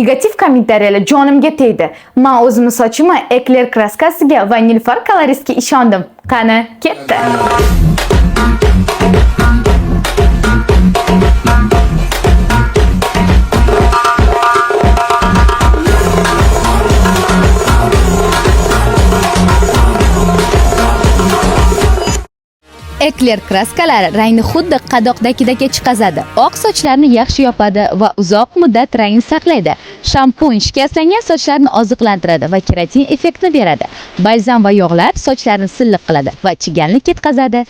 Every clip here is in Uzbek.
Negativ kommentariyalar jonimga tegdi. Men o'zimni sochimni Eclair kraskasiga va Nilufar koloristga ishondim. Qani, ketdi. Eclair kraskalari rangni xuddi qadoqdagiga chiqazadi. Oq sochlarni yaxshi yopadi va uzoq muddat rangni saqlaydi. Shampun shikastlangan sochlarni oziqlantiradi va keratin effektni beradi. Balzam va yog'lar sochlarni silliq qiladi va chigalni ketkazadi.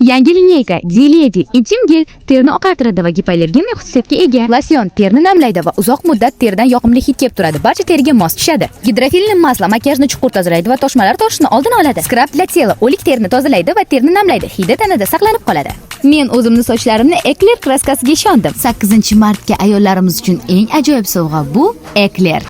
Yangi lineyka Diledi Intim Gel terini oqartiradi va gipoallergeniya xususiyatga ega. Losyon terini namlaydi va uzoq muddat teridan yoqimli hid kelib turadi. Barcha teriga mos tushadi. Gidrofilli masla makiyajni chuqur tozalaydi va toshmalar toshishini oldini oladi. Skrab для tela o'lik terini tozalaydi va terini namlaydi. Hidi tanada saqlanib qoladi. Men o'zimni sochlarimni Eclair kraskasiga ishondim. 8-martga ayollarimiz uchun eng ajoyib sovg'a bu Eclair.